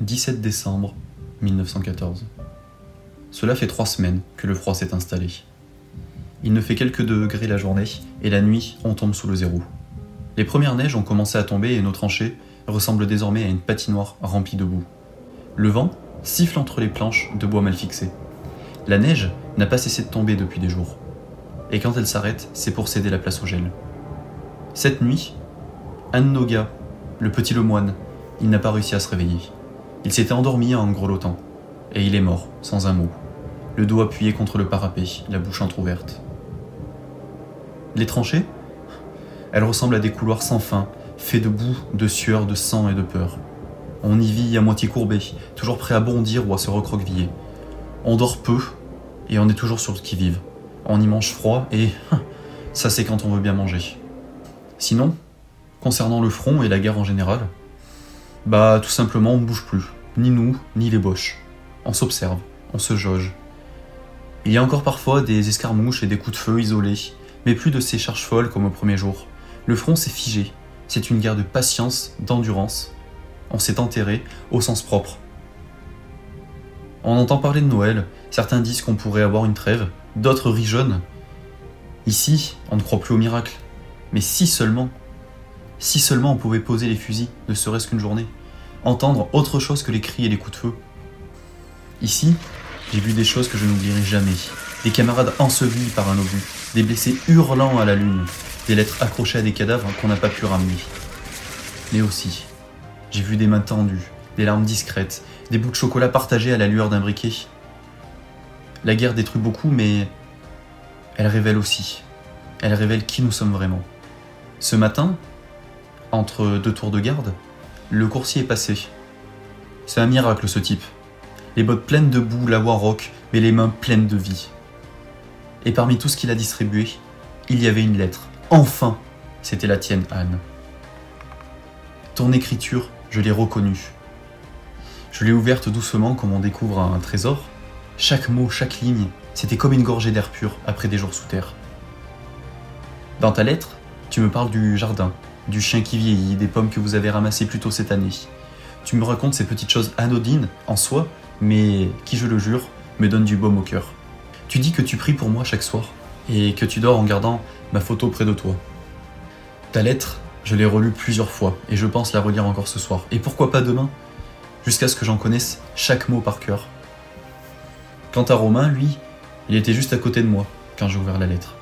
17 décembre 1914. Cela fait 3 semaines que le froid s'est installé. Il ne fait quelques degrés la journée et la nuit, on tombe sous le zéro. Les premières neiges ont commencé à tomber et nos tranchées ressemblent désormais à une patinoire remplie de boue. Le vent siffle entre les planches de bois mal fixées. La neige n'a pas cessé de tomber depuis des jours. Et quand elle s'arrête, c'est pour céder la place au gel. Cette nuit, un de nos gars, le petit Lemoine, il n'a pas réussi à se réveiller. Il s'était endormi en grelottant. Et il est mort, sans un mot. Le dos appuyé contre le parapet, la bouche entr'ouverte. Les tranchées, elles ressemblent à des couloirs sans fin, faits de boue, de sueur, de sang et de peur. On y vit à moitié courbé, toujours prêt à bondir ou à se recroqueviller. On dort peu, et on est toujours sur le qui-vive. On y mange froid, et ça c'est quand on veut bien manger. Sinon, concernant le front et la guerre en général, tout simplement on ne bouge plus, ni nous, ni les Boches. On s'observe, on se jauge. Il y a encore parfois des escarmouches et des coups de feu isolés, mais plus de ces charges folles comme au premier jour. Le front s'est figé, c'est une guerre de patience, d'endurance. On s'est enterré au sens propre. On entend parler de Noël, certains disent qu'on pourrait avoir une trêve, d'autres rient jeunes. Ici, on ne croit plus au miracle. Mais si seulement on pouvait poser les fusils, ne serait-ce qu'une journée, entendre autre chose que les cris et les coups de feu. Ici, j'ai vu des choses que je n'oublierai jamais. Des camarades ensevelis par un obus, des blessés hurlant à la lune, des lettres accrochées à des cadavres qu'on n'a pas pu ramener. Mais aussi, j'ai vu des mains tendues, des larmes discrètes, des bouts de chocolat partagés à la lueur d'un briquet. La guerre détruit beaucoup, mais elle révèle aussi. Elle révèle qui nous sommes vraiment. Ce matin, entre 2 tours de garde, le coursier est passé. C'est un miracle ce type. Les bottes pleines de boue, la voix rauque, mais les mains pleines de vie. Et parmi tout ce qu'il a distribué, il y avait une lettre. Enfin, c'était la tienne, Anne. Ton écriture, je l'ai reconnue. Je l'ai ouverte doucement comme on découvre un trésor. Chaque mot, chaque ligne, c'était comme une gorgée d'air pur après des jours sous terre. Dans ta lettre, tu me parles du jardin, du chien qui vieillit, des pommes que vous avez ramassées plus tôt cette année. Tu me racontes ces petites choses anodines en soi, mais qui, je le jure, me donnent du baume au cœur. Tu dis que tu pries pour moi chaque soir, et que tu dors en gardant ma photo près de toi. Ta lettre, je l'ai relue plusieurs fois, et je pense la relire encore ce soir. Et pourquoi pas demain, jusqu'à ce que j'en connaisse chaque mot par cœur. Quant à Romain, lui, il était juste à côté de moi quand j'ai ouvert la lettre.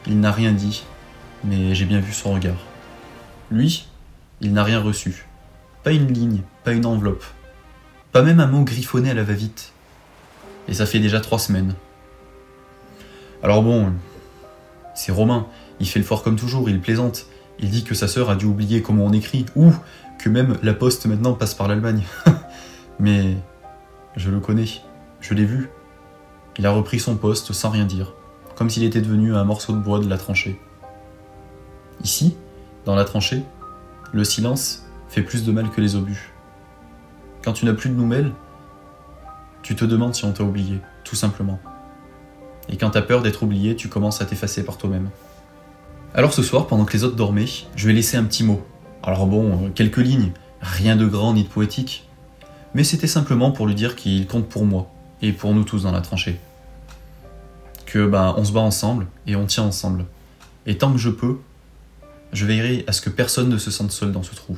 Il n'a rien dit, mais j'ai bien vu son regard. Lui, il n'a rien reçu. Pas une ligne, pas une enveloppe. Pas même un mot griffonné à la va-vite. Et ça fait déjà 3 semaines. Alors bon, c'est Romain, il fait le fort comme toujours, il plaisante. Il dit que sa sœur a dû oublier comment on écrit, ou que même la poste maintenant passe par l'Allemagne. Mais je le connais, je l'ai vu. Il a repris son poste sans rien dire, comme s'il était devenu un morceau de bois de la tranchée. Ici, dans la tranchée, le silence fait plus de mal que les obus. Quand tu n'as plus de nouvelles, tu te demandes si on t'a oublié, tout simplement. Et quand t'as peur d'être oublié, tu commences à t'effacer par toi-même. Alors ce soir, pendant que les autres dormaient, je vais laisser un petit mot. Alors bon, quelques lignes, rien de grand ni de poétique, mais c'était simplement pour lui dire qu'il compte pour moi, et pour nous tous dans la tranchée. Que on se bat ensemble, et on tient ensemble. Et tant que je peux, je veillerai à ce que personne ne se sente seul dans ce trou.